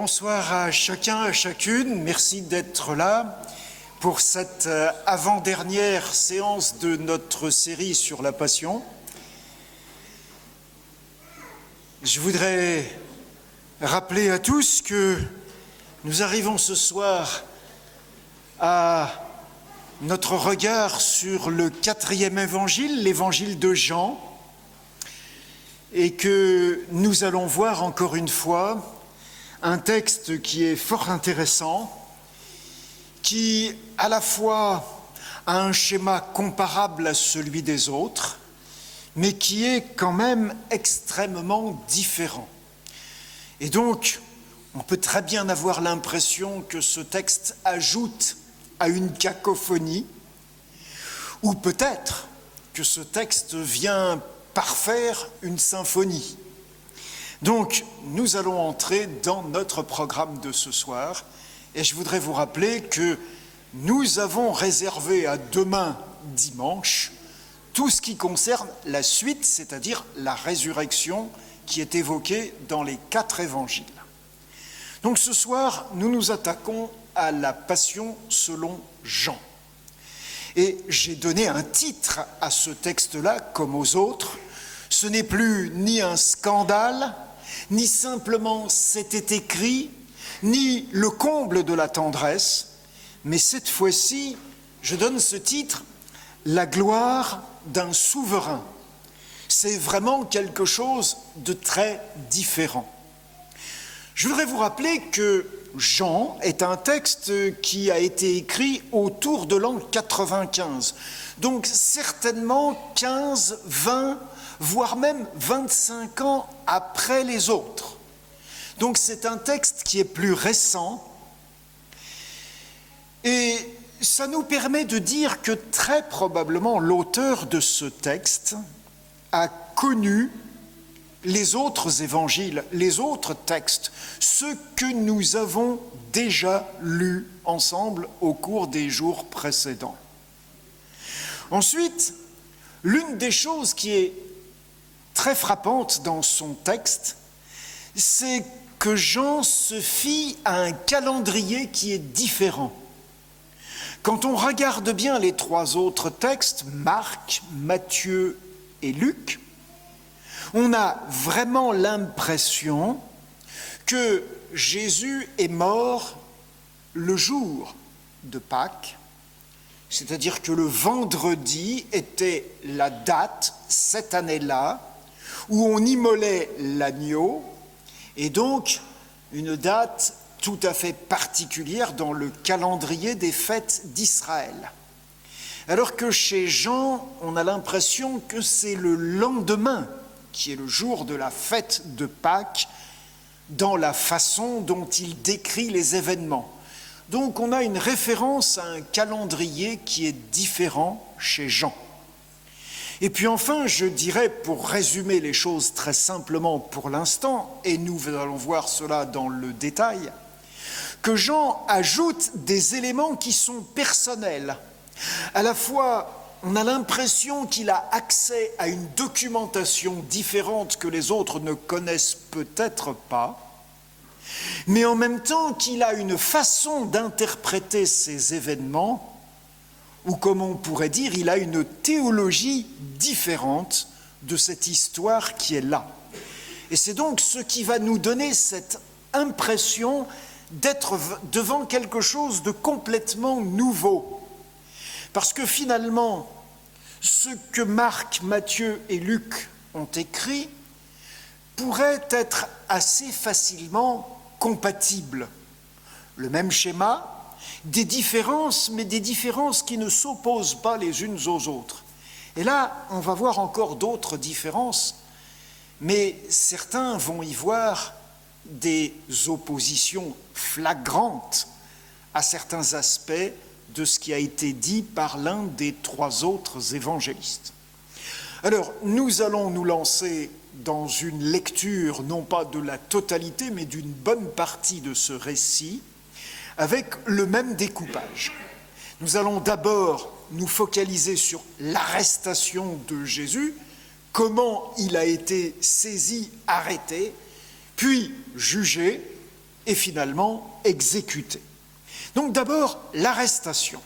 Bonsoir à chacun, à chacune. Merci d'être là pour cette avant-dernière séance de notre série sur la Passion. Je voudrais rappeler à tous que nous arrivons ce soir à notre regard sur le 4e évangile, l'évangile de Jean, et que nous allons voir encore une fois un texte qui est fort intéressant, qui à la fois a un schéma comparable à celui des autres, mais qui est quand même extrêmement différent. Et donc, on peut très bien avoir l'impression que ce texte ajoute à une cacophonie, ou peut-être que ce texte vient parfaire une symphonie. Donc, nous allons entrer dans notre programme de ce soir, et je voudrais vous rappeler que nous avons réservé à demain, dimanche, tout ce qui concerne la suite, c'est-à-dire la résurrection qui est évoquée dans les 4 évangiles. Donc ce soir, nous nous attaquons à la Passion selon Jean. Et j'ai donné un titre à ce texte-là, comme aux autres. Ce n'est plus ni un scandale, ni simplement c'était écrit, ni le comble de la tendresse, mais cette fois-ci, je donne ce titre, la gloire d'un souverain. C'est vraiment quelque chose de très différent. Je voudrais vous rappeler que Jean est un texte qui a été écrit autour de l'an 95, donc certainement 15, 20, voire même 25 ans après les autres. Donc c'est un texte qui est plus récent et ça nous permet de dire que très probablement l'auteur de ce texte a connu les autres évangiles, les autres textes, ceux que nous avons déjà lus ensemble au cours des jours précédents. Ensuite, l'une des choses qui est très frappante dans son texte, c'est que Jean se fie à un calendrier qui est différent. Quand on regarde bien les 3 autres textes, Marc, Matthieu et Luc, on a vraiment l'impression que Jésus est mort le jour de Pâques, c'est-à-dire que le vendredi était la date, cette année-là, où on immolait l'agneau, et donc une date tout à fait particulière dans le calendrier des fêtes d'Israël. Alors que chez Jean, on a l'impression que c'est le lendemain qui est le jour de la fête de Pâques, dans la façon dont il décrit les événements. Donc on a une référence à un calendrier qui est différent chez Jean. Et puis enfin, je dirais, pour résumer les choses très simplement pour l'instant, et nous allons voir cela dans le détail, que Jean ajoute des éléments qui sont personnels. À la fois, on a l'impression qu'il a accès à une documentation différente que les autres ne connaissent peut-être pas, mais en même temps qu'il a une façon d'interpréter ces événements, ou comme on pourrait dire, il a une théologie différente de cette histoire qui est là. Et c'est donc ce qui va nous donner cette impression d'être devant quelque chose de complètement nouveau. Parce que finalement, ce que Marc, Matthieu et Luc ont écrit pourrait être assez facilement compatible. Le même schéma, des différences, mais des différences qui ne s'opposent pas les unes aux autres. Et là, on va voir encore d'autres différences, mais certains vont y voir des oppositions flagrantes à certains aspects de ce qui a été dit par l'un des 3 autres évangélistes. Alors, nous allons nous lancer dans une lecture, non pas de la totalité, mais d'une bonne partie de ce récit, avec le même découpage. Nous allons d'abord nous focaliser sur l'arrestation de Jésus, comment il a été saisi, arrêté, puis jugé, est finalement exécuté. Donc d'abord, l'arrestation.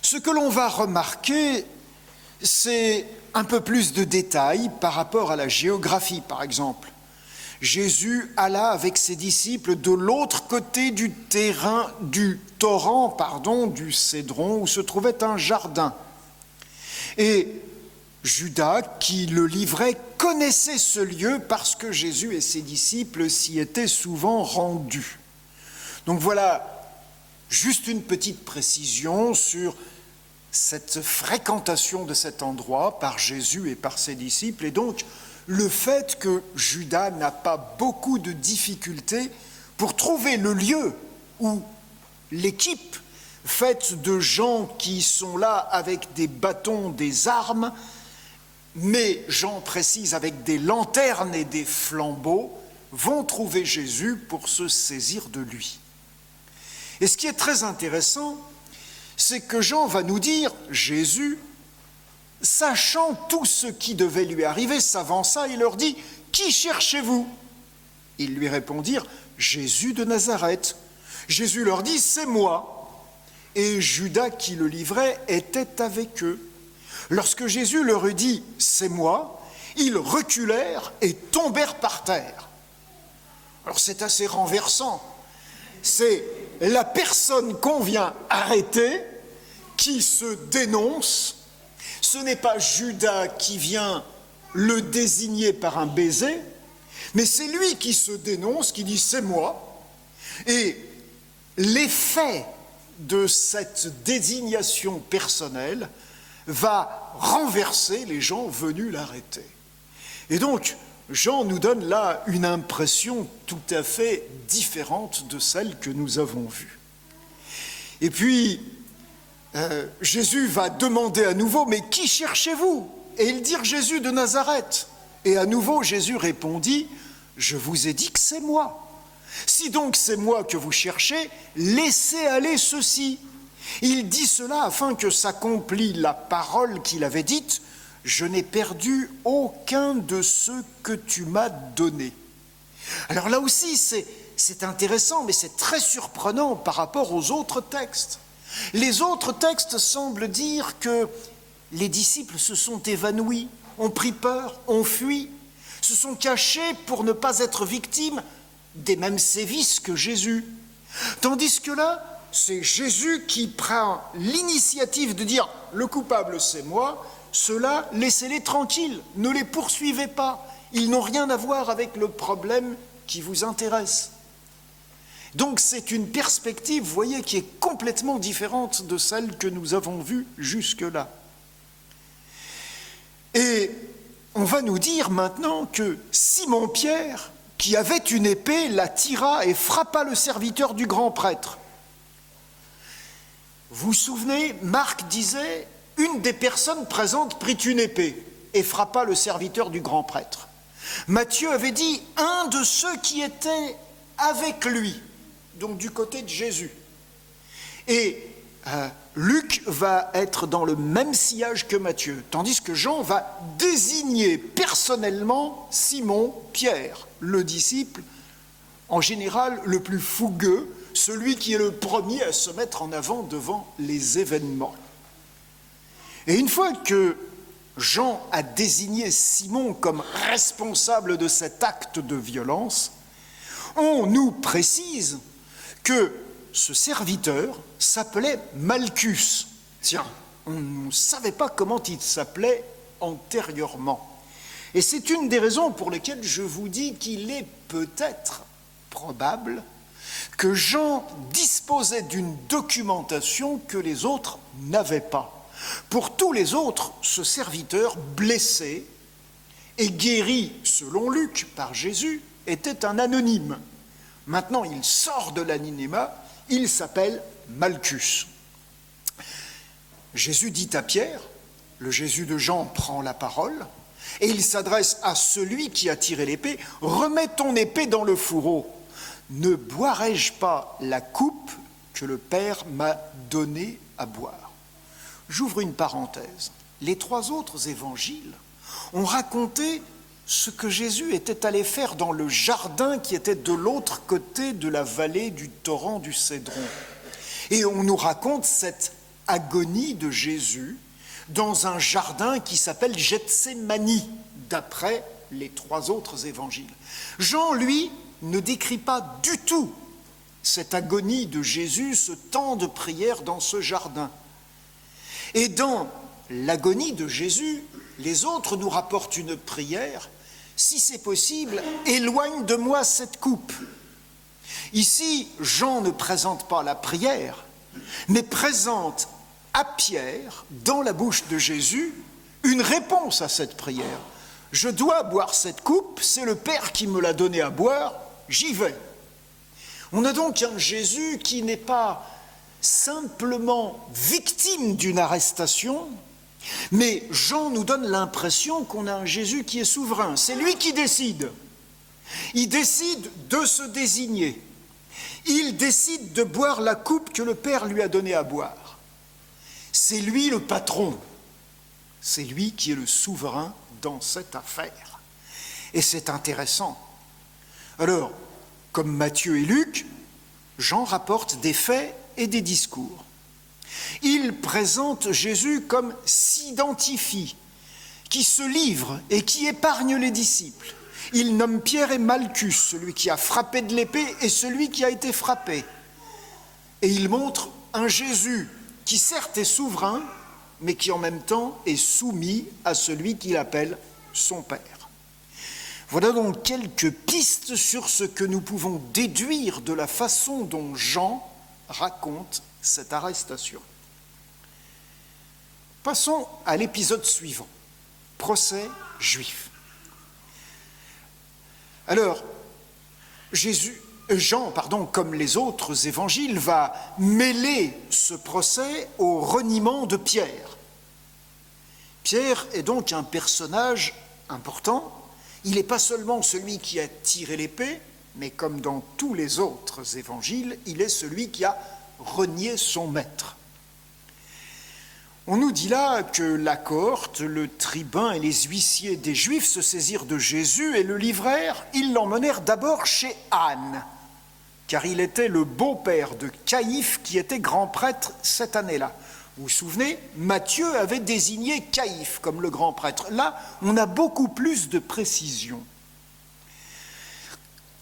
Ce que l'on va remarquer, c'est un peu plus de détails par rapport à la géographie, par exemple. Jésus alla avec ses disciples de l'autre côté du torrent du Cédron, où se trouvait un jardin. Et Judas, qui le livrait, connaissait ce lieu parce que Jésus et ses disciples s'y étaient souvent rendus. Donc voilà, juste une petite précision sur cette fréquentation de cet endroit par Jésus et par ses disciples, et donc le fait que Judas n'a pas beaucoup de difficultés pour trouver le lieu où l'équipe faite de gens qui sont là avec des bâtons, des armes, mais, Jean précise, avec des lanternes et des flambeaux, vont trouver Jésus pour se saisir de lui. Et ce qui est très intéressant, c'est que Jean va nous dire, Jésus, sachant tout ce qui devait lui arriver, s'avança et leur dit, « Qui cherchez-vous » Ils lui répondirent, « Jésus de Nazareth. » Jésus leur dit, « C'est moi. » Et Judas qui le livrait était avec eux. Lorsque Jésus leur eut dit « C'est moi », ils reculèrent et tombèrent par terre. Alors c'est assez renversant. C'est la personne qu'on vient arrêter qui se dénonce. Ce n'est pas Judas qui vient le désigner par un baiser, mais c'est lui qui se dénonce, qui dit « c'est moi ». Et l'effet de cette désignation personnelle va renverser les gens venus l'arrêter. Et donc, Jean nous donne là une impression tout à fait différente de celle que nous avons vue. Et puis, Jésus va demander à nouveau, « Mais qui cherchez-vous » Et ils dirent « Jésus de Nazareth ». Et à nouveau, Jésus répondit, « Je vous ai dit que c'est moi. Si donc c'est moi que vous cherchez, laissez aller ceci. » Il dit cela afin que s'accomplisse la parole qu'il avait dite, « Je n'ai perdu aucun de ceux que tu m'as donnés. » Alors là aussi, c'est intéressant, mais c'est très surprenant par rapport aux autres textes. Les autres textes semblent dire que les disciples se sont évanouis, ont pris peur, ont fui, se sont cachés pour ne pas être victimes des mêmes sévices que Jésus. Tandis que là, c'est Jésus qui prend l'initiative de dire « le coupable c'est moi », ceux-là, laissez-les tranquilles, ne les poursuivez pas, ils n'ont rien à voir avec le problème qui vous intéresse. Donc c'est une perspective, vous voyez, qui est complètement différente de celle que nous avons vue jusque-là. Et on va nous dire maintenant que Simon-Pierre, qui avait une épée, la tira et frappa le serviteur du grand prêtre. Vous vous souvenez, Marc disait, une des personnes présentes prit une épée et frappa le serviteur du grand prêtre. Matthieu avait dit, un de ceux qui étaient avec lui, donc du côté de Jésus. Et Luc va être dans le même sillage que Matthieu, tandis que Jean va désigner personnellement Simon-Pierre, le disciple, en général le plus fougueux, celui qui est le premier à se mettre en avant devant les événements. Et une fois que Jean a désigné Simon comme responsable de cet acte de violence, on nous précise que ce serviteur s'appelait Malchus. Tiens, on ne savait pas comment il s'appelait antérieurement. Et c'est une des raisons pour lesquelles je vous dis qu'il est peut-être probable que Jean disposait d'une documentation que les autres n'avaient pas. Pour tous les autres, ce serviteur blessé et guéri, selon Luc, par Jésus, était un anonyme. Maintenant, il sort de l'anonymat, il s'appelle Malchus. Jésus dit à Pierre, le Jésus de Jean prend la parole, et il s'adresse à celui qui a tiré l'épée, « Remets ton épée dans le fourreau. Ne boirai-je pas la coupe que le Père m'a donnée à boire ?» J'ouvre une parenthèse. Les trois autres évangiles ont raconté ce que Jésus était allé faire dans le jardin qui était de l'autre côté de la vallée du torrent du Cédron. Et on nous raconte cette agonie de Jésus dans un jardin qui s'appelle Gethsémani, d'après les 3 autres évangiles. Jean, lui, ne décrit pas du tout cette agonie de Jésus, ce temps de prière dans ce jardin. Et dans l'agonie de Jésus, les autres nous rapportent une prière. Si c'est possible, éloigne de moi cette coupe. Ici, Jean ne présente pas la prière, mais présente à Pierre, dans la bouche de Jésus, une réponse à cette prière. Je dois boire cette coupe, c'est le Père qui me l'a donnée à boire, j'y vais. On a donc un Jésus qui n'est pas simplement victime d'une arrestation, mais Jean nous donne l'impression qu'on a un Jésus qui est souverain. C'est lui qui décide. Il décide de se désigner. Il décide de boire la coupe que le Père lui a donnée à boire. C'est lui le patron. C'est lui qui est le souverain dans cette affaire. Et c'est intéressant. Alors, comme Matthieu et Luc, Jean rapporte des faits et des discours. Il présente Jésus comme s'identifie, qui se livre et qui épargne les disciples. Il nomme Pierre et Malchus, celui qui a frappé de l'épée et celui qui a été frappé. Et il montre un Jésus qui certes est souverain, mais qui en même temps est soumis à celui qu'il appelle son Père. Voilà donc quelques pistes sur ce que nous pouvons déduire de la façon dont Jean raconte cette arrestation. Passons à l'épisode suivant, procès juif. Alors, Jean, comme les autres évangiles, va mêler ce procès au reniement de Pierre. Pierre est donc un personnage important. Il n'est pas seulement celui qui a tiré l'épée, mais comme dans tous les autres évangiles, il est celui qui a renié son maître. On nous dit là que la cohorte, le tribun et les huissiers des Juifs se saisirent de Jésus et le livrèrent. Ils l'emmenèrent d'abord chez Anne, car il était le beau-père de Caïphe qui était grand prêtre cette année-là. Vous vous souvenez, Matthieu avait désigné Caïphe comme le grand prêtre. Là, on a beaucoup plus de précision.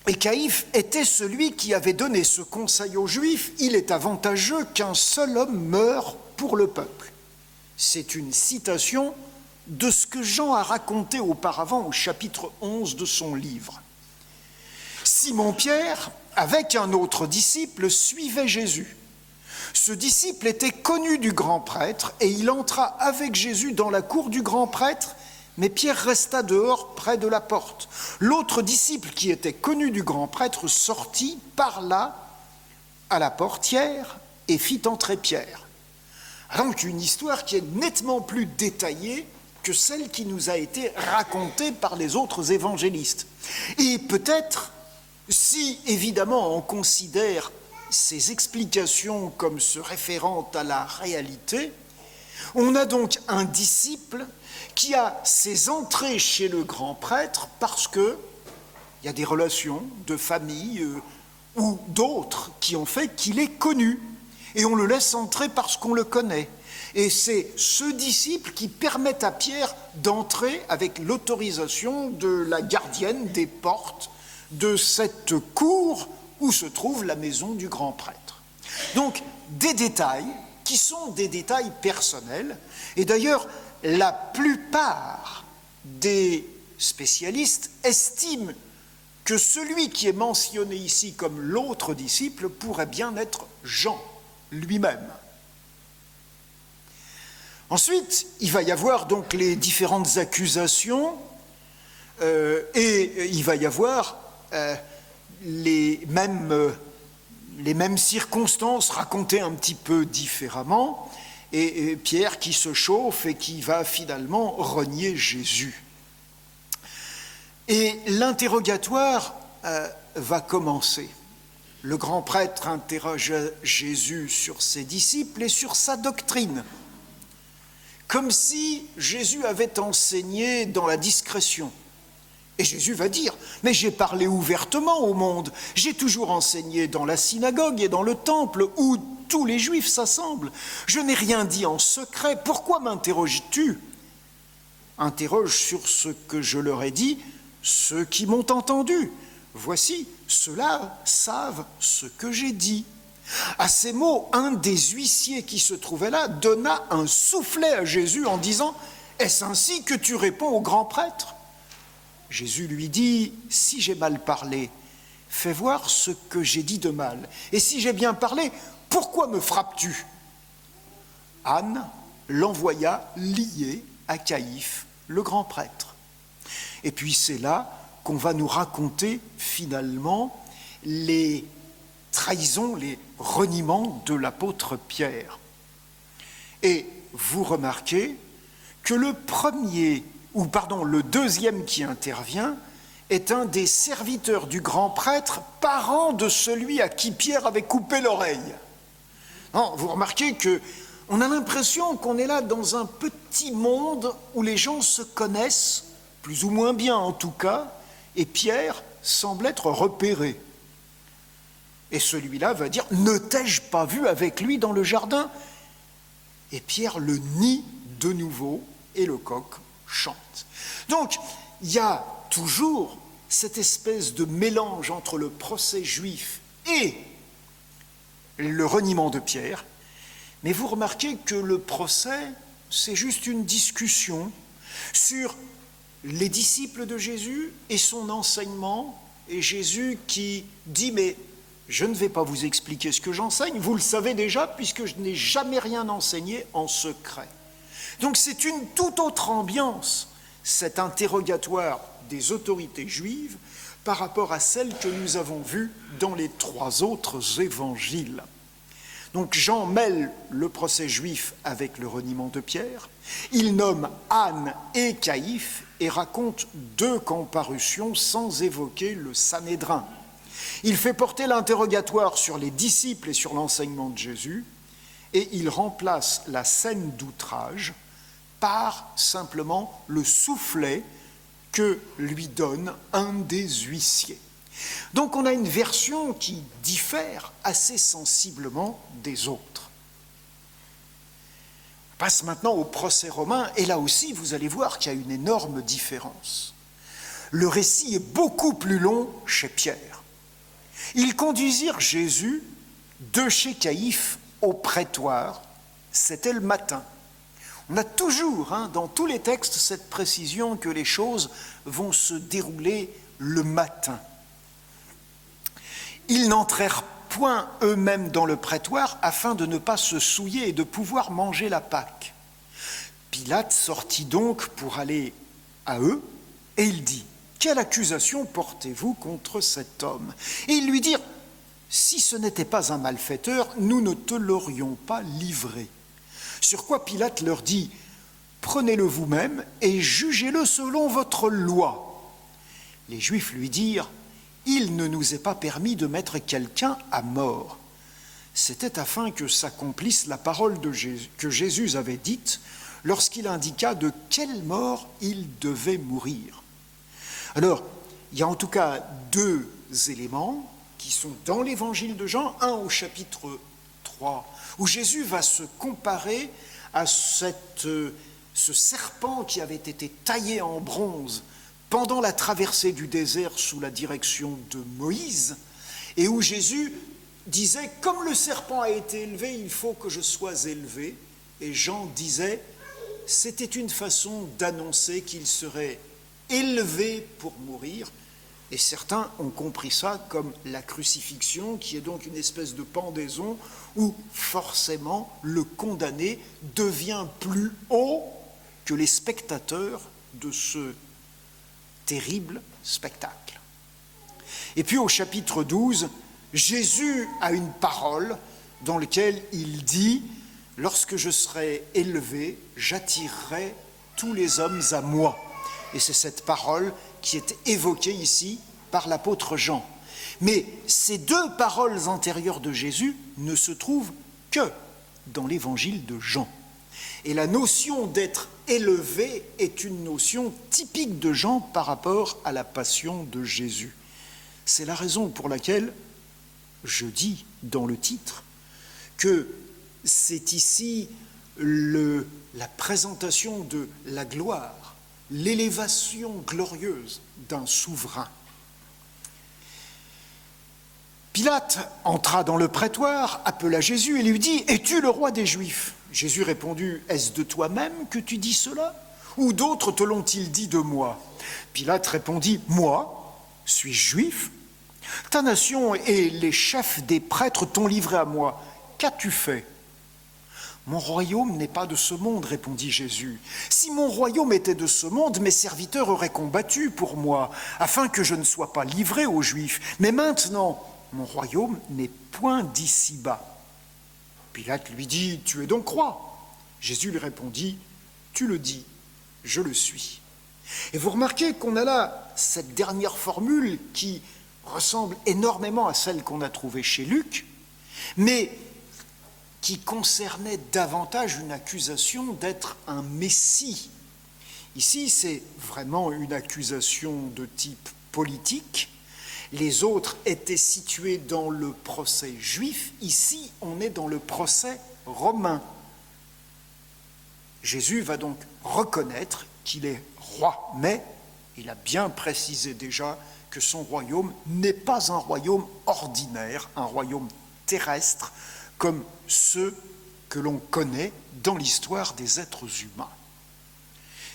Et Caïphe était celui qui avait donné ce conseil aux Juifs: il est avantageux qu'un seul homme meure pour le peuple. C'est une citation de ce que Jean a raconté auparavant au chapitre 11 de son livre. Simon-Pierre, avec un autre disciple, suivait Jésus. Ce disciple était connu du grand prêtre et il entra avec Jésus dans la cour du grand prêtre, mais Pierre resta dehors près de la porte. L'autre disciple qui était connu du grand prêtre sortit, parla à la portière et fit entrer Pierre. Donc une histoire qui est nettement plus détaillée que celle qui nous a été racontée par les autres évangélistes. Et peut-être, si évidemment on considère ces explications comme se référant à la réalité, on a donc un disciple qui a ses entrées chez le grand prêtre parce qu'il y a des relations de famille ou d'autres qui ont fait qu'il est connu. Et on le laisse entrer parce qu'on le connaît. Et c'est ce disciple qui permet à Pierre d'entrer avec l'autorisation de la gardienne des portes de cette cour où se trouve la maison du grand prêtre. Donc, des détails qui sont des détails personnels. Et d'ailleurs, la plupart des spécialistes estiment que celui qui est mentionné ici comme l'autre disciple pourrait bien être Jean lui-même. Ensuite, il va y avoir donc les différentes accusations et il va y avoir les mêmes circonstances racontées un petit peu différemment, et Pierre qui se chauffe et qui va finalement renier Jésus. Et l'interrogatoire va commencer. Le grand prêtre interroge Jésus sur ses disciples et sur sa doctrine, comme si Jésus avait enseigné dans la discrétion. Et Jésus va dire, mais j'ai parlé ouvertement au monde, j'ai toujours enseigné dans la synagogue et dans le temple où tous les Juifs s'assemblent. Je n'ai rien dit en secret, pourquoi m'interroges-tu ? Interroge sur ce que je leur ai dit ceux qui m'ont entendu. Voici, ceux-là savent ce que j'ai dit. À ces mots, un des huissiers qui se trouvait là donna un soufflet à Jésus en disant « Est-ce ainsi que tu réponds au grand prêtre ?» Jésus lui dit « Si j'ai mal parlé, fais voir ce que j'ai dit de mal. Et si j'ai bien parlé, pourquoi me frappes-tu » Anne l'envoya lié à Caïphe, le grand prêtre. Et puis c'est là qu'on va nous raconter finalement les trahisons, les reniements de l'apôtre Pierre. Et vous remarquez que le deuxième qui intervient est un des serviteurs du grand prêtre, parent de celui à qui Pierre avait coupé l'oreille. Non, vous remarquez qu'on a l'impression qu'on est là dans un petit monde où les gens se connaissent, plus ou moins bien en tout cas, et Pierre semble être repéré. Et celui-là va dire « Ne t'ai-je pas vu avec lui dans le jardin ?» Et Pierre le nie de nouveau et le coq chante. Donc, il y a toujours cette espèce de mélange entre le procès juif et le reniement de Pierre. Mais vous remarquez que le procès, c'est juste une discussion sur les disciples de Jésus et son enseignement, et Jésus qui dit « Mais je ne vais pas vous expliquer ce que j'enseigne, vous le savez déjà, puisque je n'ai jamais rien enseigné en secret. » Donc c'est une toute autre ambiance, cet interrogatoire des autorités juives, par rapport à celle que nous avons vue dans les 3 autres évangiles. Donc Jean mêle le procès juif avec le reniement de Pierre, il nomme Anne et Caïphe et raconte 2 comparutions sans évoquer le Sanhédrin. Il fait porter l'interrogatoire sur les disciples et sur l'enseignement de Jésus, et il remplace la scène d'outrage par simplement le soufflet que lui donne un des huissiers. Donc on a une version qui diffère assez sensiblement des autres. On passe maintenant au procès romain, et là aussi vous allez voir qu'il y a une énorme différence. Le récit est beaucoup plus long chez Pierre. Ils conduisirent Jésus de chez Caïphe au prétoire, c'était le matin. On a toujours, dans tous les textes, cette précision que les choses vont se dérouler le matin. Ils n'entrèrent point eux-mêmes dans le prétoire afin de ne pas se souiller et de pouvoir manger la Pâque. Pilate sortit donc pour aller à eux, et il dit « Quelle accusation portez-vous contre cet homme ?» Et ils lui dirent « Si ce n'était pas un malfaiteur, nous ne te l'aurions pas livré. » Sur quoi Pilate leur dit « Prenez-le vous-même et jugez-le selon votre loi. » Les Juifs lui dirent « Il ne nous est pas permis de mettre quelqu'un à mort. » C'était afin que s'accomplisse la parole que Jésus avait dite lorsqu'il indiqua de quelle mort il devait mourir. Alors, il y a en tout cas 2 éléments qui sont dans l'évangile de Jean, un au chapitre 3, où Jésus va se comparer à ce serpent qui avait été taillé en bronze pendant la traversée du désert sous la direction de Moïse, et où Jésus disait « Comme le serpent a été élevé, il faut que je sois élevé », et Jean disait « C'était une façon d'annoncer qu'il serait élevé pour mourir », et certains ont compris ça comme la crucifixion, qui est donc une espèce de pendaison où forcément le condamné devient plus haut que les spectateurs de ce terrible spectacle. Et puis au chapitre 12, Jésus a une parole dans laquelle il dit « Lorsque je serai élevé, j'attirerai tous les hommes à moi ». Et c'est cette parole qui est évoquée ici par l'apôtre Jean. Mais ces 2 paroles antérieures de Jésus ne se trouvent que dans l'évangile de Jean. Et la notion d'être élevé est une notion typique de Jean par rapport à la passion de Jésus. C'est la raison pour laquelle je dis dans le titre que c'est ici la présentation de la gloire, l'élévation glorieuse d'un souverain. Pilate entra dans le prétoire, appela Jésus et lui dit « Es-tu le roi des Juifs ?» Jésus répondit « Est-ce de toi-même que tu dis cela ? Ou d'autres te l'ont-ils dit de moi ?» Pilate répondit « Moi, suis-je juif ? Ta nation et les chefs des prêtres t'ont livré à moi. Qu'as-tu fait ? » « Mon royaume n'est pas de ce monde, répondit Jésus. Si mon royaume était de ce monde, mes serviteurs auraient combattu pour moi, afin que je ne sois pas livré aux Juifs. Mais maintenant, mon royaume n'est point d'ici-bas. Pilate lui dit, tu es donc roi ? Jésus lui répondit, tu le dis, je le suis. Et vous remarquez qu'on a là cette dernière formule qui ressemble énormément à celle qu'on a trouvée chez Luc, mais qui concernait davantage une accusation d'être un messie. Ici, c'est vraiment une accusation de type politique. Les autres étaient situés dans le procès juif. Ici, on est dans le procès romain. Jésus va donc reconnaître qu'il est roi, mais il a bien précisé déjà que son royaume n'est pas un royaume ordinaire, un royaume terrestre, comme ceux que l'on connaît dans l'histoire des êtres humains.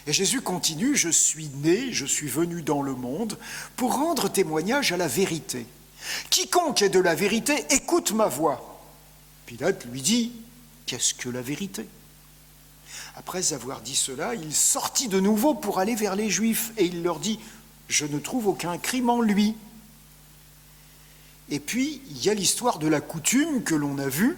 Et Jésus continue, « Je suis né, je suis venu dans le monde pour rendre témoignage à la vérité. Quiconque est de la vérité, écoute ma voix. » Pilate lui dit, « Qu'est-ce que la vérité ?» Après avoir dit cela, il sortit de nouveau pour aller vers les Juifs et il leur dit, « Je ne trouve aucun crime en lui. » Et puis, il y a l'histoire de la coutume que l'on a vue.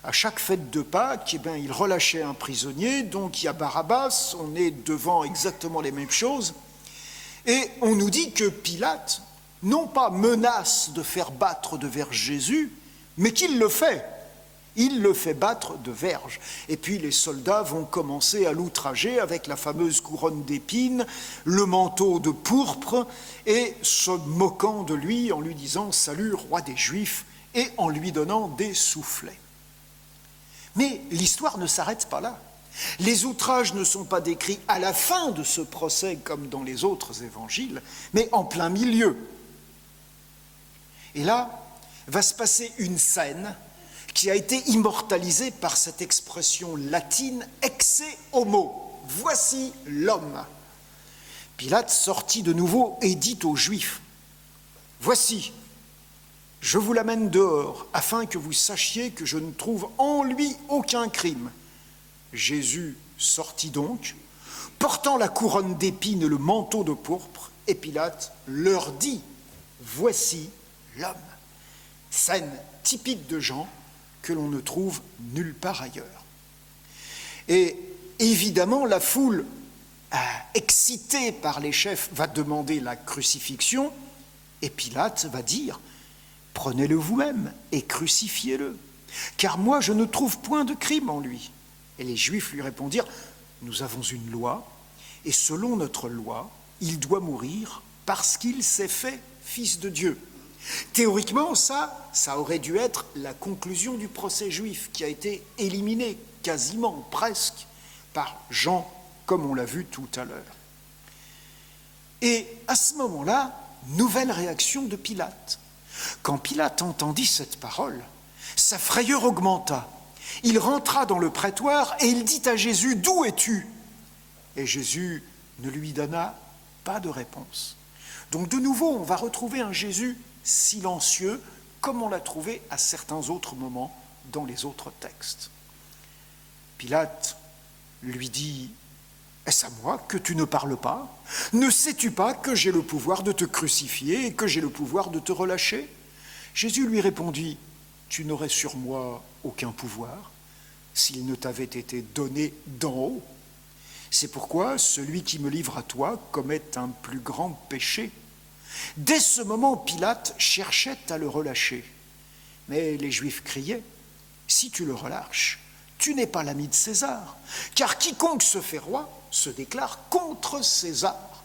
À chaque fête de Pâques, il relâchait un prisonnier, donc il y a Barabbas, on est devant exactement les mêmes choses. Et on nous dit que Pilate, non pas menace de faire battre de verge Jésus, mais qu'il le fait. Il le fait battre de verge. Et puis les soldats vont commencer à l'outrager avec la fameuse couronne d'épines, le manteau de pourpre, et se moquant de lui en lui disant « Salut, roi des Juifs !» et en lui donnant des soufflets. Mais l'histoire ne s'arrête pas là. Les outrages ne sont pas décrits à la fin de ce procès comme dans les autres évangiles, mais en plein milieu. Et là, va se passer une scène qui a été immortalisée par cette expression latine « exe homo », « voici l'homme ». Pilate sortit de nouveau et dit aux Juifs « Voici, je vous l'amène dehors, afin que vous sachiez que je ne trouve en lui aucun crime. » Jésus sortit donc, portant la couronne d'épines et le manteau de pourpre, et Pilate leur dit « Voici l'homme ». Scène typique de Jean que l'on ne trouve nulle part ailleurs. Et évidemment, la foule, excitée par les chefs, va demander la crucifixion, et Pilate va dire « Prenez-le vous-même et crucifiez-le, car moi je ne trouve point de crime en lui. » Et les Juifs lui répondirent « Nous avons une loi, et selon notre loi, il doit mourir parce qu'il s'est fait fils de Dieu. » Théoriquement, ça aurait dû être la conclusion du procès juif qui a été éliminé quasiment, presque, par Jean, comme on l'a vu tout à l'heure. Et à ce moment-là, nouvelle réaction de Pilate. Quand Pilate entendit cette parole, sa frayeur augmenta. Il rentra dans le prétoire et il dit à Jésus « D'où es-tu » Et Jésus ne lui donna pas de réponse. Donc de nouveau, on va retrouver un Jésus silencieux, comme on l'a trouvé à certains autres moments dans les autres textes. Pilate lui dit « Est-ce à moi que tu ne parles pas ? Ne sais-tu pas que j'ai le pouvoir de te crucifier et que j'ai le pouvoir de te relâcher ?» Jésus lui répondit « Tu n'aurais sur moi aucun pouvoir s'il ne t'avait été donné d'en haut. C'est pourquoi celui qui me livre à toi commet un plus grand péché. » Dès ce moment, Pilate cherchait à le relâcher. Mais les Juifs criaient « Si tu le relâches, tu n'es pas l'ami de César, car quiconque se fait roi se déclare contre César.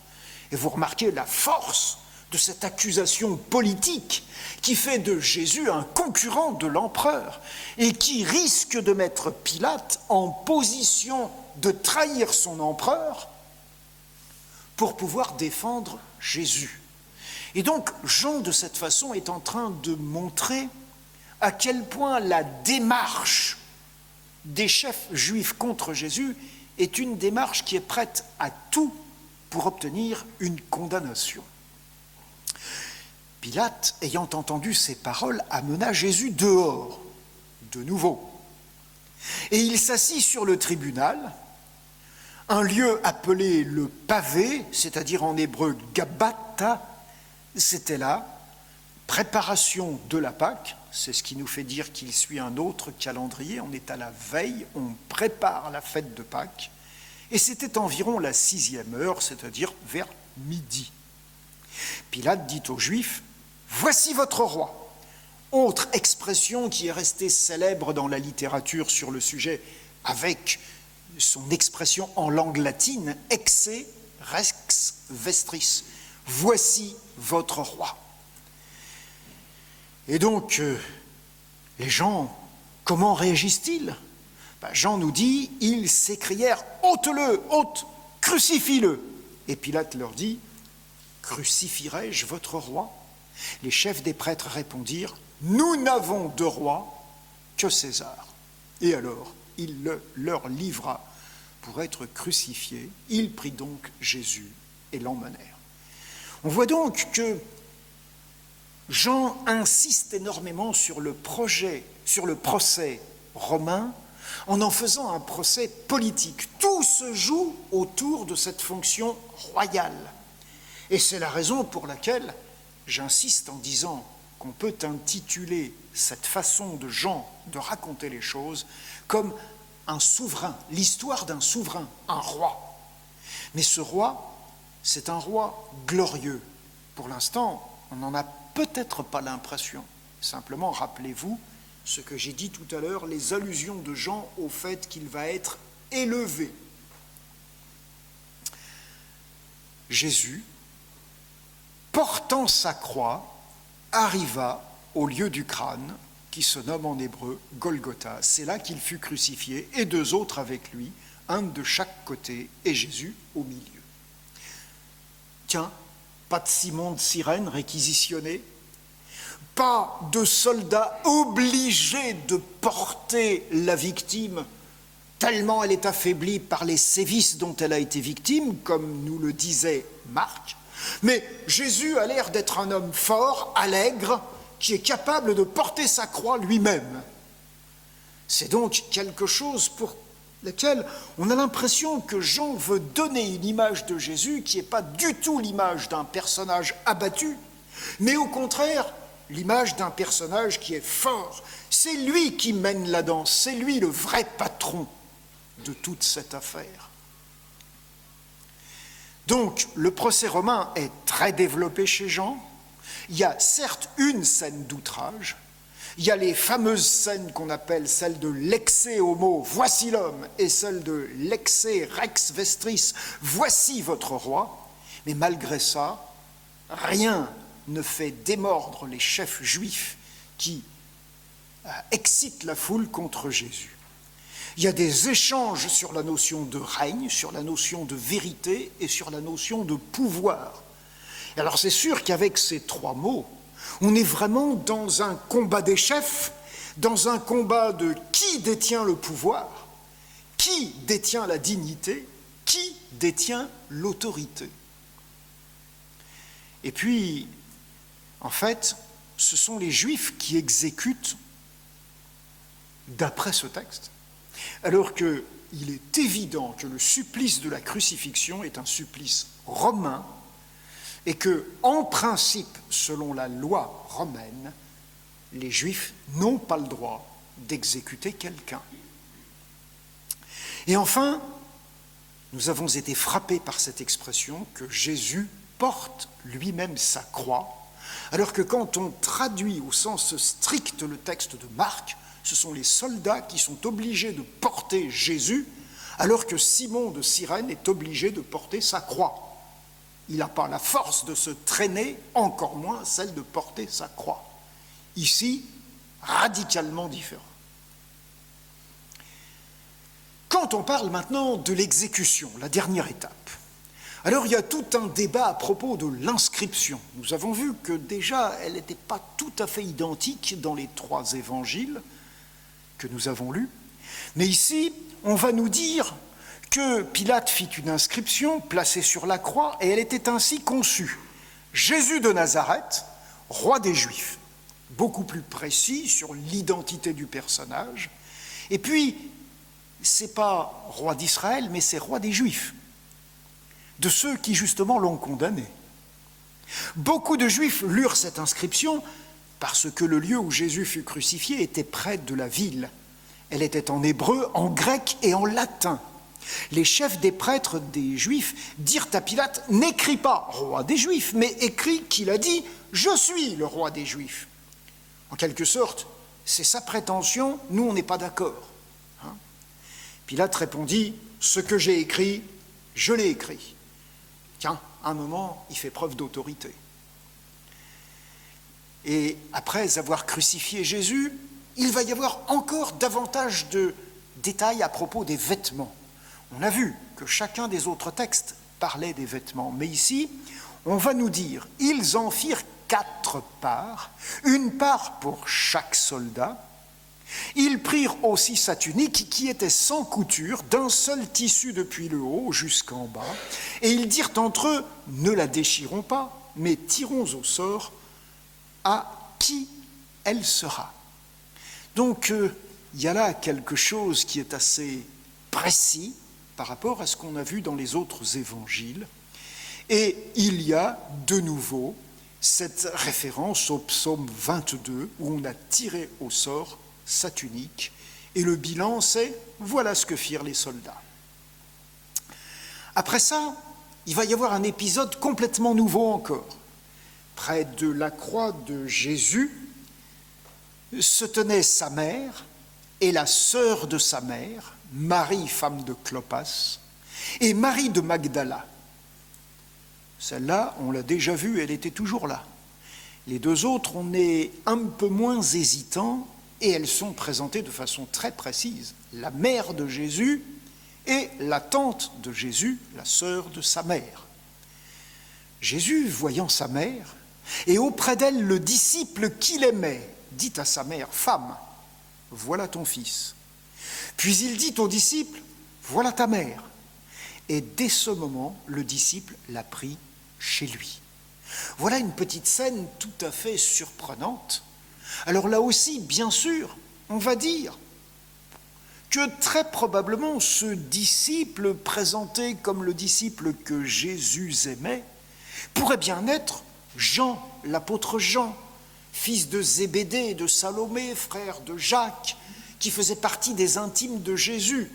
Et vous remarquez la force de cette accusation politique qui fait de Jésus un concurrent de l'empereur et qui risque de mettre Pilate en position de trahir son empereur pour pouvoir défendre Jésus. Et donc, Jean, de cette façon, est en train de montrer à quel point la démarche des chefs juifs contre Jésus est une démarche qui est prête à tout pour obtenir une condamnation. Pilate, ayant entendu ces paroles, amena Jésus dehors, de nouveau. Et il s'assit sur le tribunal, un lieu appelé le pavé, c'est-à-dire en hébreu Gabbatha. C'était là, préparation de la Pâque, c'est ce qui nous fait dire qu'il suit un autre calendrier, on est à la veille, on prépare la fête de Pâques, et c'était environ la 6e heure, c'est-à-dire vers midi. Pilate dit aux Juifs, « Voici votre roi ». Autre expression qui est restée célèbre dans la littérature sur le sujet, avec son expression en langue latine, « Exe rex vestris ». Voici votre roi. Et donc, les gens, comment réagissent-ils ? Jean nous dit, ils s'écrièrent, ôte-le, ôte, crucifie-le. Et Pilate leur dit, crucifierai-je votre roi ? Les chefs des prêtres répondirent, nous n'avons de roi que César. Et alors, il le leur livra pour être crucifié. Ils prirent donc Jésus et l'emmenèrent. On voit donc que Jean insiste énormément sur le procès romain, en faisant un procès politique. Tout se joue autour de cette fonction royale. Et c'est la raison pour laquelle j'insiste en disant qu'on peut intituler cette façon de Jean de raconter les choses comme un souverain, l'histoire d'un souverain, un roi. Mais ce roi, c'est un roi glorieux. Pour l'instant, on n'en a peut-être pas l'impression. Simplement, rappelez-vous ce que j'ai dit tout à l'heure, les allusions de Jean au fait qu'il va être élevé. Jésus, portant sa croix, arriva au lieu du crâne, qui se nomme en hébreu Golgotha. C'est là qu'il fut crucifié, et 2 autres avec lui, un de chaque côté, et Jésus au milieu. Tiens, pas de Simon de Cyrène réquisitionné, pas de soldats obligés de porter la victime tellement elle est affaiblie par les sévices dont elle a été victime, comme nous le disait Marc. Mais Jésus a l'air d'être un homme fort, allègre, qui est capable de porter sa croix lui-même. C'est donc quelque chose pour lequel on a l'impression que Jean veut donner une image de Jésus qui n'est pas du tout l'image d'un personnage abattu, mais au contraire, l'image d'un personnage qui est fort. C'est lui qui mène la danse, c'est lui le vrai patron de toute cette affaire. Donc, le procès romain est très développé chez Jean. Il y a certes une scène d'outrage, il y a les fameuses scènes qu'on appelle celles de l'ex homo, voici l'homme, et celle de l'ex rex vestris, voici votre roi. Mais malgré ça, rien ne fait démordre les chefs juifs qui excitent la foule contre Jésus. Il y a des échanges sur la notion de règne, sur la notion de vérité et sur la notion de pouvoir. Et alors c'est sûr qu'avec ces 3 mots, on est vraiment dans un combat des chefs, dans un combat de qui détient le pouvoir, qui détient la dignité, qui détient l'autorité. Et puis, en fait, ce sont les Juifs qui exécutent d'après ce texte, alors qu'il est évident que le supplice de la crucifixion est un supplice romain et que, en principe, selon la loi romaine, les Juifs n'ont pas le droit d'exécuter quelqu'un. Et enfin, nous avons été frappés par cette expression que Jésus porte lui-même sa croix, alors que quand on traduit au sens strict le texte de Marc, Ce sont les soldats qui sont obligés de porter Jésus, alors que Simon de Cyrène est obligé de porter sa croix. Il n'a pas la force de se traîner, encore moins celle de porter sa croix. Ici, radicalement différent. Quand on parle maintenant de l'exécution, la dernière étape, alors il y a tout un débat à propos de l'inscription. Nous avons vu que déjà, elle n'était pas tout à fait identique dans les 3 évangiles que nous avons lus. Mais ici, on va nous dire que Pilate fit une inscription placée sur la croix et elle était ainsi conçue. Jésus de Nazareth, roi des Juifs. Beaucoup plus précis sur l'identité du personnage. Et puis, c'est pas roi d'Israël, mais c'est roi des Juifs, de ceux qui justement l'ont condamné. Beaucoup de Juifs lurent cette inscription parce que le lieu où Jésus fut crucifié était près de la ville. Elle était en hébreu, en grec et en latin. Les chefs des prêtres des Juifs dirent à Pilate « N'écris pas roi des Juifs, mais écris qu'il a dit « Je suis le roi des Juifs ». En quelque sorte, c'est sa prétention, nous on n'est pas d'accord. Pilate répondit « Ce que j'ai écrit, je l'ai écrit ». Tiens, à un moment, il fait preuve d'autorité. Et après avoir crucifié Jésus, il va y avoir encore davantage de détails à propos des vêtements. On a vu que chacun des autres textes parlait des vêtements, mais ici, on va nous dire « Ils en firent 4 parts, une part pour chaque soldat. Ils prirent aussi sa tunique qui était sans couture, d'un seul tissu depuis le haut jusqu'en bas, et ils dirent entre eux, ne la déchirons pas, mais tirons au sort à qui elle sera. » Donc, il y a là quelque chose qui est assez précis par rapport à ce qu'on a vu dans les autres évangiles, et il y a de nouveau cette référence au psaume 22, où on a tiré au sort sa tunique, et le bilan c'est « voilà ce que firent les soldats ». Après ça, il va y avoir un épisode complètement nouveau encore. Près de la croix de Jésus se tenait sa mère et la sœur de sa mère, Marie, femme de Clopas, et Marie de Magdala. Celle-là, on l'a déjà vue, elle était toujours là. Les 2 autres, on est un peu moins hésitants, et elles sont présentées de façon très précise. La mère de Jésus et la tante de Jésus, la sœur de sa mère. Jésus, voyant sa mère, et auprès d'elle le disciple qu'il aimait, dit à sa mère, « Femme, voilà ton fils. » Puis il dit au disciple, « Voilà ta mère. » Et dès ce moment, le disciple l'a pris chez lui. Voilà une petite scène tout à fait surprenante. Alors là aussi, bien sûr, on va dire que très probablement ce disciple présenté comme le disciple que Jésus aimait pourrait bien être Jean, l'apôtre Jean, fils de Zébédée et de Salomé, frère de Jacques, qui faisait partie des intimes de Jésus.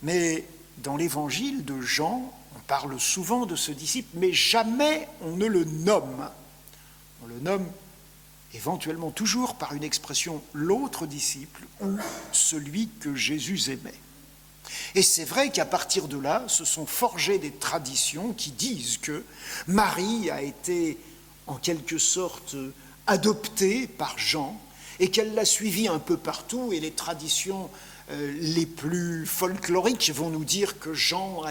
Mais dans l'évangile de Jean, on parle souvent de ce disciple, mais jamais on ne le nomme. On le nomme éventuellement toujours par une expression « l'autre disciple » ou « celui que Jésus aimait ». Et c'est vrai qu'à partir de là, se sont forgées des traditions qui disent que Marie a été en quelque sorte adoptée par Jean et qu'elle l'a suivi un peu partout, et les traditions les plus folkloriques vont nous dire que Jean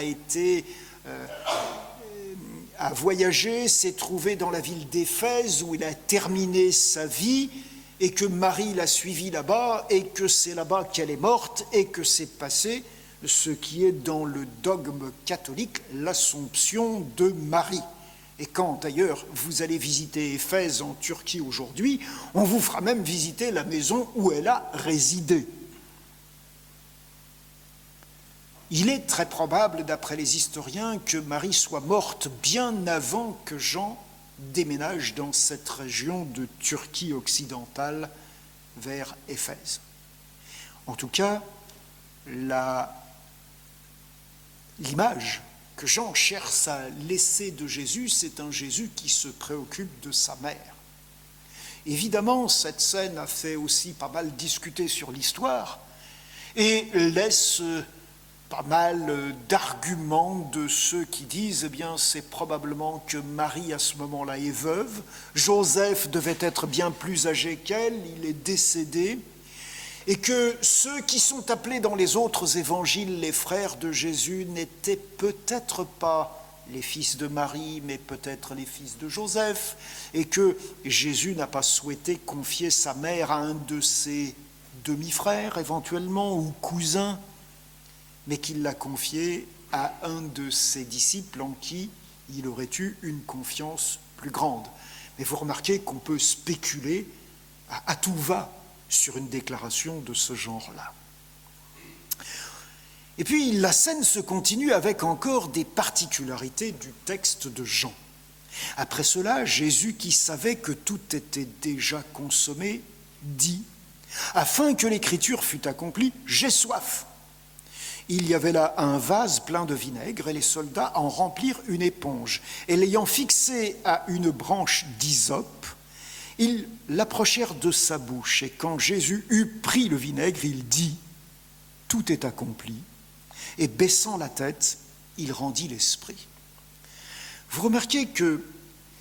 a voyagé, s'est trouvé dans la ville d'Éphèse où il a terminé sa vie, et que Marie l'a suivi là-bas, et que c'est là-bas qu'elle est morte, et que c'est passé ce qui est dans le dogme catholique, l'Assomption de Marie. Et quand d'ailleurs vous allez visiter Éphèse en Turquie aujourd'hui, on vous fera même visiter la maison où elle a résidé. Il est très probable, d'après les historiens, que Marie soit morte bien avant que Jean déménage dans cette région de Turquie occidentale vers Éphèse. En tout cas, l'image que Jean cherche à laisser de Jésus, c'est un Jésus qui se préoccupe de sa mère. Évidemment, cette scène a fait aussi pas mal discuter sur l'histoire et laisse pas mal d'arguments de ceux qui disent, eh bien, c'est probablement que Marie, à ce moment-là, est veuve. Joseph devait être bien plus âgé qu'elle, il est décédé. Et que ceux qui sont appelés dans les autres évangiles les frères de Jésus n'étaient peut-être pas les fils de Marie, mais peut-être les fils de Joseph, et que Jésus n'a pas souhaité confier sa mère à un de ses demi-frères, éventuellement, ou cousins, mais qu'il l'a confiée à un de ses disciples en qui il aurait eu une confiance plus grande. Mais vous remarquez qu'on peut spéculer à tout va sur une déclaration de ce genre-là. Et puis la scène se continue avec encore des particularités du texte de Jean. Après cela, Jésus, qui savait que tout était déjà consommé, dit « Afin que l'écriture fût accomplie, j'ai soif ». Il y avait là un vase plein de vinaigre et les soldats en remplirent une éponge. Et l'ayant fixé à une branche d'hysope, ils l'approchèrent de sa bouche. Et quand Jésus eut pris le vinaigre, il dit « Tout est accompli ». Et baissant la tête, il rendit l'esprit. Vous remarquez que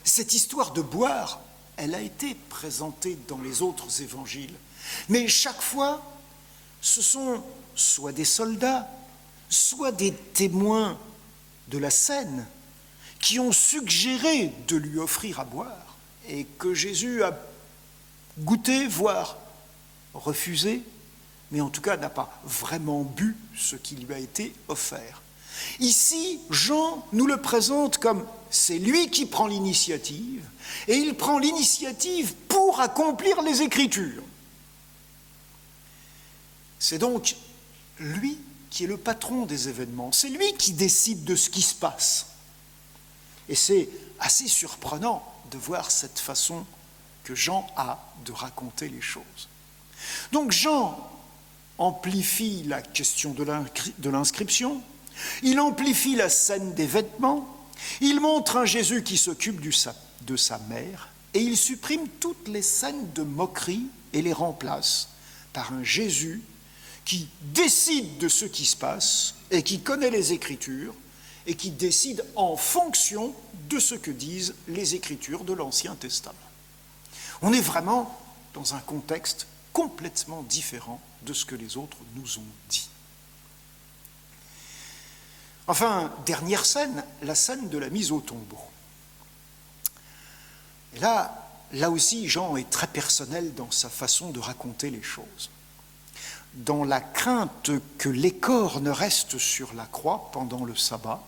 cette histoire de boire, elle a été présentée dans les autres évangiles. Mais chaque fois, ce sont soit des soldats, soit des témoins de la scène qui ont suggéré de lui offrir à boire et que Jésus a goûté, voire refusé, mais en tout cas n'a pas vraiment bu ce qui lui a été offert. Ici, Jean nous le présente comme c'est lui qui prend l'initiative, et il prend l'initiative pour accomplir les Écritures. C'est donc lui qui est le patron des événements, c'est lui qui décide de ce qui se passe. Et c'est assez surprenant de voir cette façon que Jean a de raconter les choses. Donc Jean amplifie la question de l'inscription, il amplifie la scène des vêtements, il montre un Jésus qui s'occupe de sa mère et il supprime toutes les scènes de moquerie et les remplace par un Jésus qui décide de ce qui se passe et qui connaît les Écritures et qui décide en fonction de ce que disent les Écritures de l'Ancien Testament. On est vraiment dans un contexte complètement différent de ce que les autres nous ont dit. Enfin, dernière scène, la scène de la mise au tombeau. Et là aussi, Jean est très personnel dans sa façon de raconter les choses. Dans la crainte que les corps ne restent sur la croix pendant le sabbat,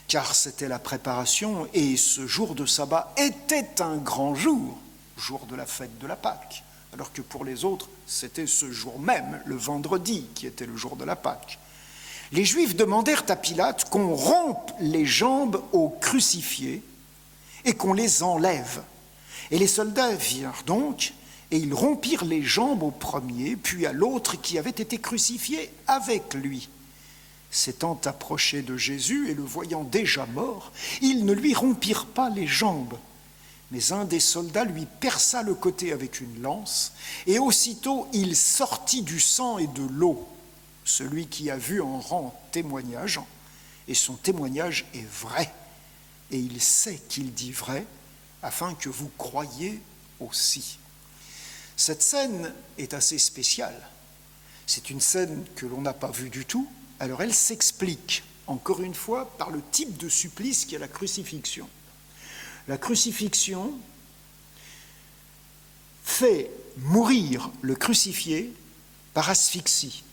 car c'était la préparation et ce jour de sabbat était un grand jour, jour de la fête de la Pâque, alors que pour les autres, c'était ce jour même, le vendredi, qui était le jour de la Pâque. Les Juifs demandèrent à Pilate qu'on rompe les jambes aux crucifiés et qu'on les enlève. Et les soldats virent donc, et ils rompirent les jambes au premier, puis à l'autre qui avait été crucifié avec lui. S'étant approchés de Jésus et le voyant déjà mort, ils ne lui rompirent pas les jambes. Mais un des soldats lui perça le côté avec une lance, et aussitôt il sortit du sang et de l'eau. Celui qui a vu en rend témoignage, et son témoignage est vrai, et il sait qu'il dit vrai, afin que vous croyiez aussi. Cette scène est assez spéciale. C'est une scène que l'on n'a pas vue du tout. Alors elle s'explique, encore une fois, par le type de supplice qui est la crucifixion. La crucifixion fait mourir le crucifié par asphyxie.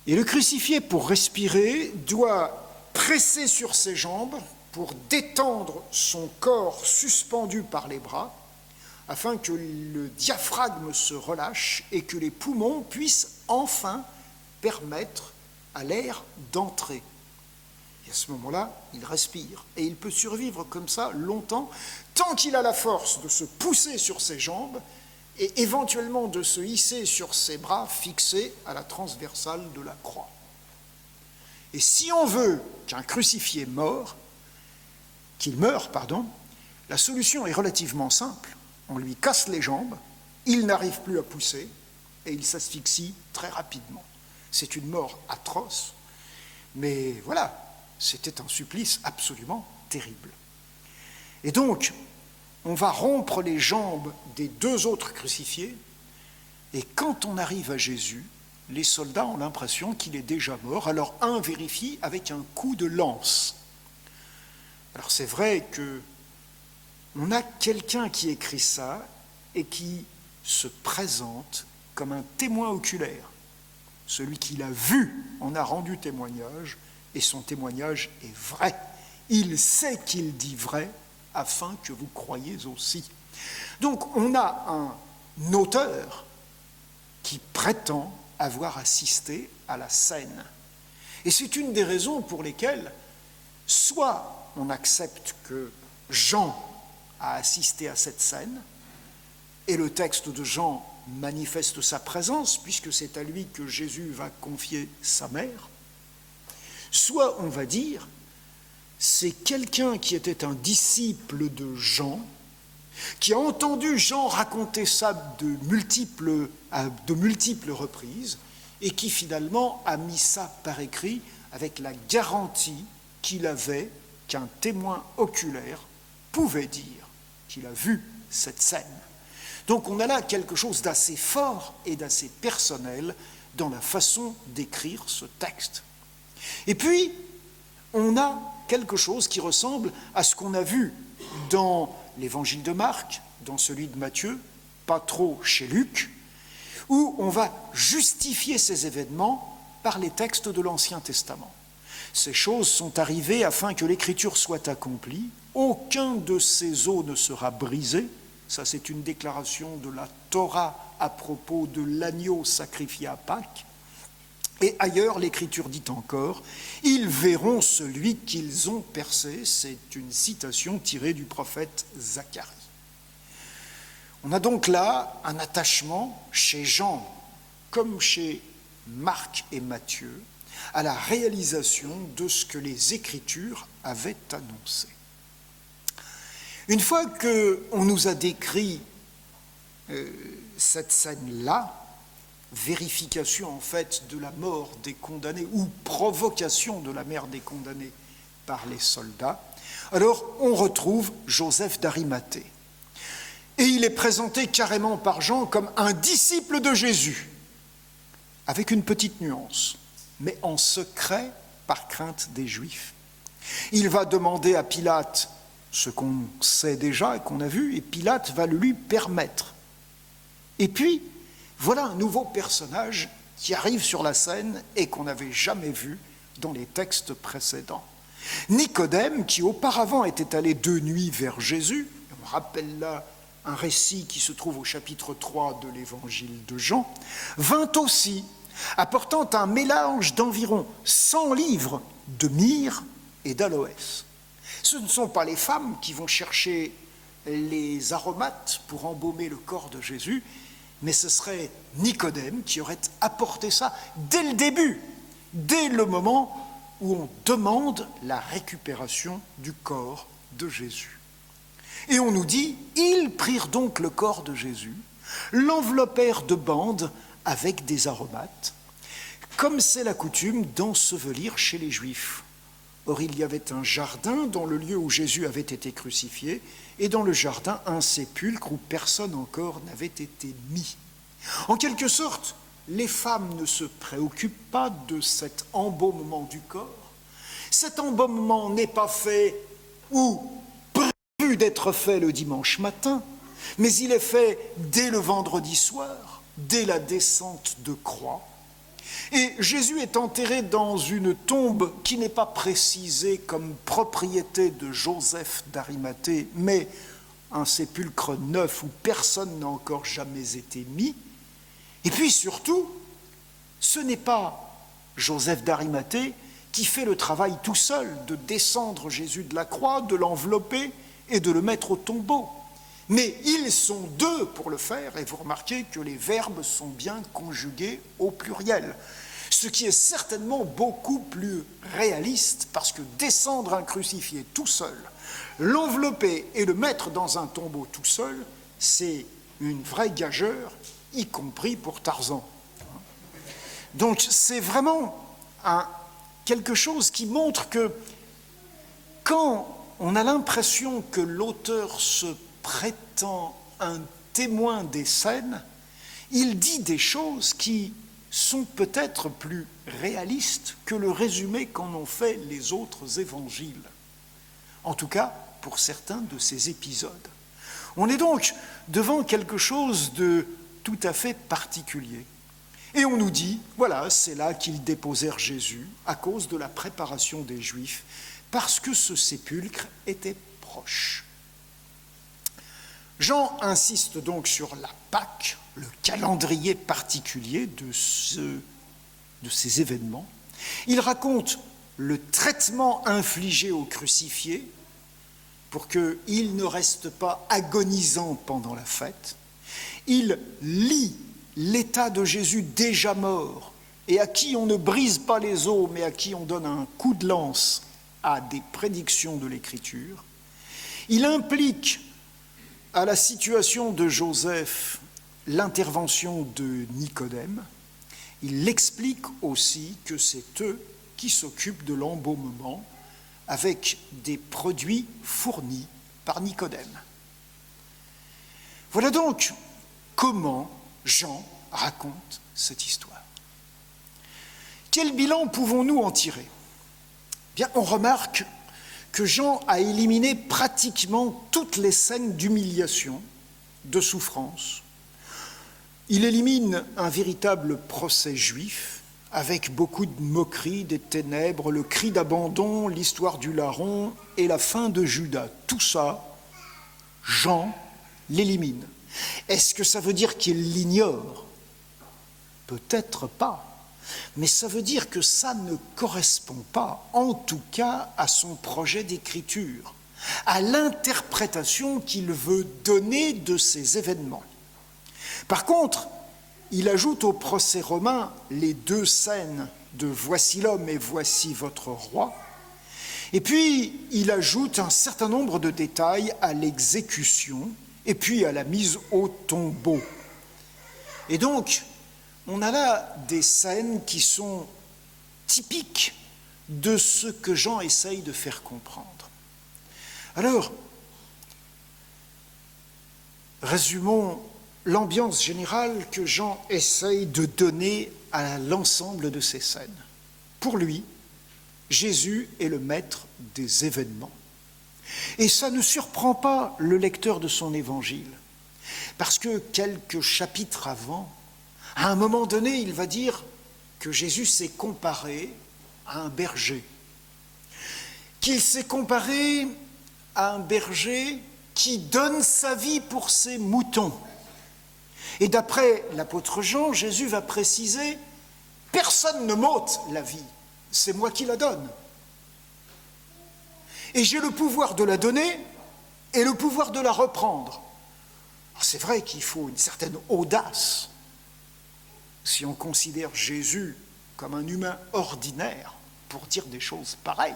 Et le crucifié, pour respirer, doit presser sur ses jambes pour détendre son corps suspendu par les bras, afin que le diaphragme se relâche et que les poumons puissent enfin permettre à l'air d'entrer. Et à ce moment-là, il respire. Et il peut survivre comme ça longtemps, tant qu'il a la force de se pousser sur ses jambes et éventuellement de se hisser sur ses bras fixés à la transversale de la croix. Et si on veut qu'un crucifié meure, La solution est relativement simple. On lui casse les jambes, il n'arrive plus à pousser et il s'asphyxie très rapidement. C'est une mort atroce, mais voilà, c'était un supplice absolument terrible. Et donc, on va rompre les jambes des deux autres crucifiés, et quand on arrive à Jésus, les soldats ont l'impression qu'il est déjà mort, alors un vérifie avec un coup de lance. Alors c'est vrai qu'on a quelqu'un qui écrit ça et qui se présente comme un témoin oculaire. Celui qui l'a vu en a rendu témoignage, et son témoignage est vrai. Il sait qu'il dit vrai, afin que vous croyiez aussi. Donc on a un auteur qui prétend avoir assisté à la scène. Et c'est une des raisons pour lesquelles soit on accepte que Jean a assisté à cette scène, et le texte de Jean manifeste sa présence, puisque c'est à lui que Jésus va confier sa mère, soit on va dire c'est quelqu'un qui était un disciple de Jean, qui a entendu Jean raconter ça à de multiples reprises, et qui finalement a mis ça par écrit avec la garantie qu'il avait qu'un témoin oculaire pouvait dire qu'il a vu cette scène. Donc on a là quelque chose d'assez fort et d'assez personnel dans la façon d'écrire ce texte. Et puis, on a quelque chose qui ressemble à ce qu'on a vu dans l'évangile de Marc, dans celui de Matthieu, pas trop chez Luc, où on va justifier ces événements par les textes de l'Ancien Testament. Ces choses sont arrivées afin que l'Écriture soit accomplie, aucun de ces os ne sera brisé, ça c'est une déclaration de la Torah à propos de l'agneau sacrifié à Pâques. Et ailleurs, l'Écriture dit encore « Ils verront celui qu'ils ont percé ». C'est une citation tirée du prophète Zacharie. On a donc là un attachement chez Jean, comme chez Marc et Matthieu, à la réalisation de ce que les Écritures avaient annoncé. Une fois qu'on nous a décrit cette scène-là, vérification en fait de la mort des condamnés ou provocation de la mort des condamnés par les soldats, alors on retrouve Joseph d'Arimathée. Et il est présenté carrément par Jean comme un disciple de Jésus, avec une petite nuance, mais en secret par crainte des Juifs. Il va demander à Pilate ce qu'on sait déjà et qu'on a vu, et Pilate va le lui permettre. Et puis, voilà un nouveau personnage qui arrive sur la scène et qu'on n'avait jamais vu dans les textes précédents. Nicodème, qui auparavant était allé de nuit vers Jésus, on rappelle là un récit qui se trouve au chapitre 3 de l'évangile de Jean, vint aussi, apportant un mélange d'environ 100 livres de myrrhe et d'aloès. Ce ne sont pas les femmes qui vont chercher les aromates pour embaumer le corps de Jésus, mais ce serait Nicodème qui aurait apporté ça dès le début, dès le moment où on demande la récupération du corps de Jésus. Et on nous dit, ils prirent donc le corps de Jésus, l'enveloppèrent de bandes avec des aromates, comme c'est la coutume d'ensevelir chez les Juifs. Or, il y avait un jardin dans le lieu où Jésus avait été crucifié, et dans le jardin, un sépulcre où personne encore n'avait été mis. En quelque sorte, les femmes ne se préoccupent pas de cet embaumement du corps. Cet embaumement n'est pas fait ou prévu d'être fait le dimanche matin, mais il est fait dès le vendredi soir, dès la descente de croix. Et Jésus est enterré dans une tombe qui n'est pas précisée comme propriété de Joseph d'Arimathée, mais un sépulcre neuf où personne n'a encore jamais été mis. Et puis surtout, ce n'est pas Joseph d'Arimathée qui fait le travail tout seul de descendre Jésus de la croix, de l'envelopper et de le mettre au tombeau. Mais ils sont deux pour le faire, et vous remarquez que les verbes sont bien conjugués au pluriel. Ce qui est certainement beaucoup plus réaliste, parce que descendre un crucifié tout seul, l'envelopper et le mettre dans un tombeau tout seul, c'est une vraie gageure, y compris pour Tarzan. Donc c'est vraiment quelque chose qui montre que quand on a l'impression que l'auteur se prétend un témoin des scènes, il dit des choses qui sont peut-être plus réalistes que le résumé qu'en ont fait les autres évangiles. En tout cas, pour certains de ces épisodes. On est donc devant quelque chose de tout à fait particulier. Et on nous dit, voilà, c'est là qu'ils déposèrent Jésus à cause de la préparation des Juifs, parce que ce sépulcre était proche. Jean insiste donc sur la Pâque, le calendrier particulier de ces événements. Il raconte le traitement infligé aux crucifiés pour qu'il ne reste pas agonisant pendant la fête. Il lit l'état de Jésus déjà mort et à qui on ne brise pas les os, mais à qui on donne un coup de lance à des prédictions de l'Écriture. Il implique à la situation de Joseph l'intervention de Nicodème. Il explique aussi que c'est eux qui s'occupent de l'embaumement avec des produits fournis par Nicodème. Voilà donc comment Jean raconte cette histoire. Quel bilan pouvons-nous en tirer ? Bien, on remarque que Jean a éliminé pratiquement toutes les scènes d'humiliation, de souffrance. Il élimine un véritable procès juif, avec beaucoup de moqueries, des ténèbres, le cri d'abandon, l'histoire du larron et la fin de Judas. Tout ça, Jean l'élimine. Est-ce que ça veut dire qu'il l'ignore ? Peut-être pas. Mais ça veut dire que ça ne correspond pas, en tout cas, à son projet d'écriture, à l'interprétation qu'il veut donner de ces événements. Par contre, il ajoute au procès romain les deux scènes de « Voici l'homme et voici votre roi ». Et puis, il ajoute un certain nombre de détails à l'exécution et puis à la mise au tombeau. Et donc, on a là des scènes qui sont typiques de ce que Jean essaye de faire comprendre. Alors, résumons l'ambiance générale que Jean essaye de donner à l'ensemble de ces scènes. Pour lui, Jésus est le maître des événements. Et ça ne surprend pas le lecteur de son évangile, parce que quelques chapitres avant, à un moment donné, il va dire que Jésus s'est comparé à un berger, qu'il s'est comparé à un berger qui donne sa vie pour ses moutons. Et d'après l'apôtre Jean, Jésus va préciser « Personne ne m'ôte la vie, c'est moi qui la donne. Et j'ai le pouvoir de la donner et le pouvoir de la reprendre. » C'est vrai qu'il faut une certaine audace si on considère Jésus comme un humain ordinaire pour dire des choses pareilles.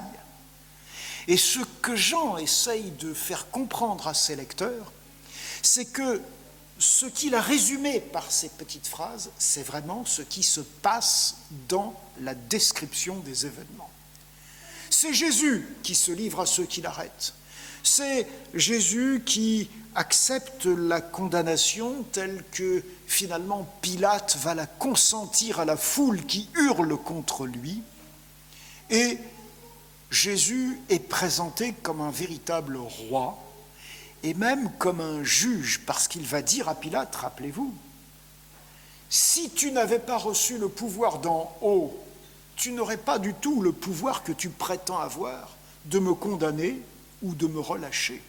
Et ce que Jean essaye de faire comprendre à ses lecteurs, c'est que ce qu'il a résumé par ces petites phrases, c'est vraiment ce qui se passe dans la description des événements. C'est Jésus qui se livre à ceux qui l'arrêtent. C'est Jésus qui accepte la condamnation telle que finalement Pilate va la consentir à la foule qui hurle contre lui. Et Jésus est présenté comme un véritable roi et même comme un juge, parce qu'il va dire à Pilate, rappelez-vous, si tu n'avais pas reçu le pouvoir d'en haut, tu n'aurais pas du tout le pouvoir que tu prétends avoir de me condamner ou de me relâcher.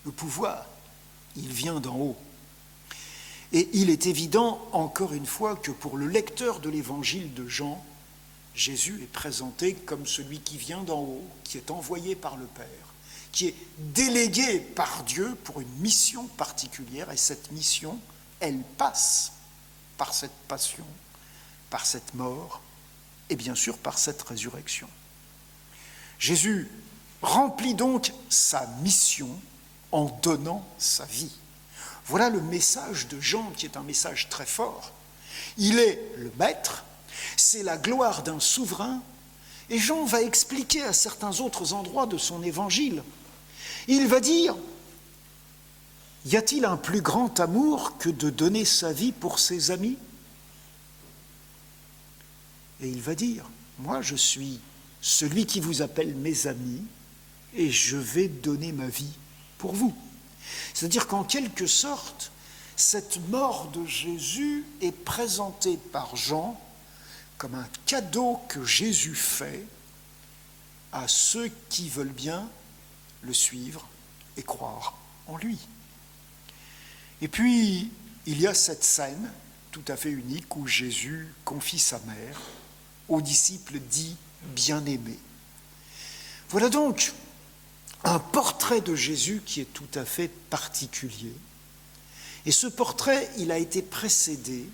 Le pouvoir, il vient d'en haut. Et il est évident, encore une fois, que pour le lecteur de l'évangile de Jean, Jésus est présenté comme celui qui vient d'en haut, qui est envoyé par le Père, qui est délégué par Dieu pour une mission particulière, et cette mission, elle passe par cette passion, par cette mort et bien sûr par cette résurrection. Jésus remplit donc sa mission en donnant sa vie. Voilà le message de Jean qui est un message très fort. Il est le maître, c'est la gloire d'un souverain, et Jean va expliquer à certains autres endroits de son évangile. Il va dire, y a-t-il un plus grand amour que de donner sa vie pour ses amis ? Et il va dire, moi je suis celui qui vous appelle mes amis, et je vais donner ma vie pour vous. C'est-à-dire qu'en quelque sorte, cette mort de Jésus est présentée par Jean comme un cadeau que Jésus fait à ceux qui veulent bien le suivre et croire en lui. Et puis, il y a cette scène tout à fait unique où Jésus confie sa mère aux disciples dits bien-aimés. Voilà donc un portrait de Jésus qui est tout à fait particulier. Et ce portrait, il a été précédé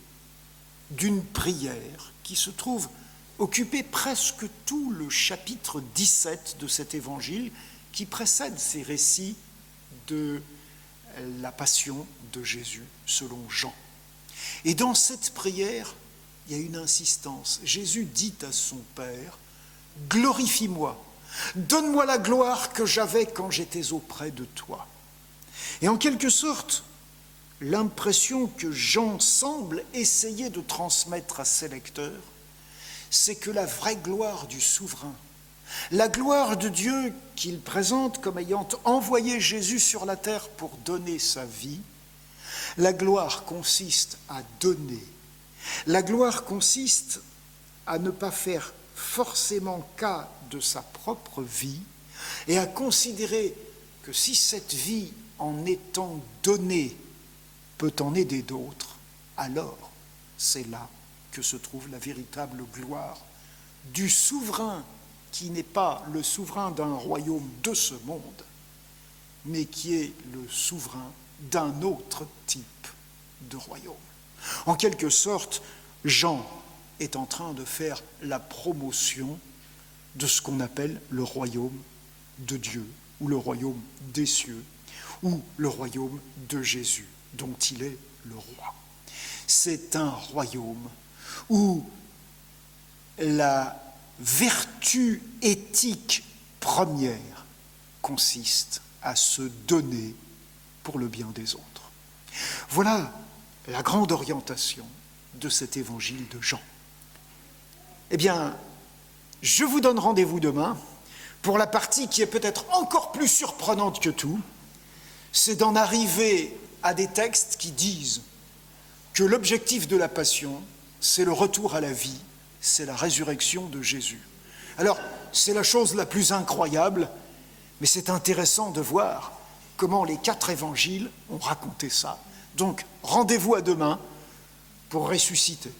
d'une prière qui se trouve occuper presque tout le chapitre 17 de cet évangile qui précède ces récits de la passion de Jésus selon Jean. Et dans cette prière, il y a une insistance. Jésus dit à son Père, « Glorifie-moi, donne-moi la gloire que j'avais quand j'étais auprès de toi. » Et en quelque sorte, l'impression que Jean semble essayer de transmettre à ses lecteurs, c'est que la vraie gloire du souverain, la gloire de Dieu qu'il présente comme ayant envoyé Jésus sur la terre pour donner sa vie, la gloire consiste à donner. La gloire consiste à ne pas faire forcément cas de sa propre vie et à considérer que si cette vie, en étant donnée, peut en aider d'autres, alors c'est là que se trouve la véritable gloire du souverain qui n'est pas le souverain d'un royaume de ce monde, mais qui est le souverain d'un autre type de royaume. En quelque sorte, Jean est en train de faire la promotion de ce qu'on appelle le royaume de Dieu, ou le royaume des cieux, ou le royaume de Jésus, dont il est le roi. C'est un royaume où la vertu éthique première consiste à se donner pour le bien des autres. Voilà la grande orientation de cet évangile de Jean. Eh bien, je vous donne rendez-vous demain pour la partie qui est peut-être encore plus surprenante que tout, c'est d'en arriver à des textes qui disent que l'objectif de la passion, c'est le retour à la vie, c'est la résurrection de Jésus. Alors, c'est la chose la plus incroyable, mais c'est intéressant de voir comment les 4 évangiles ont raconté ça. Donc, rendez-vous à demain pour ressusciter.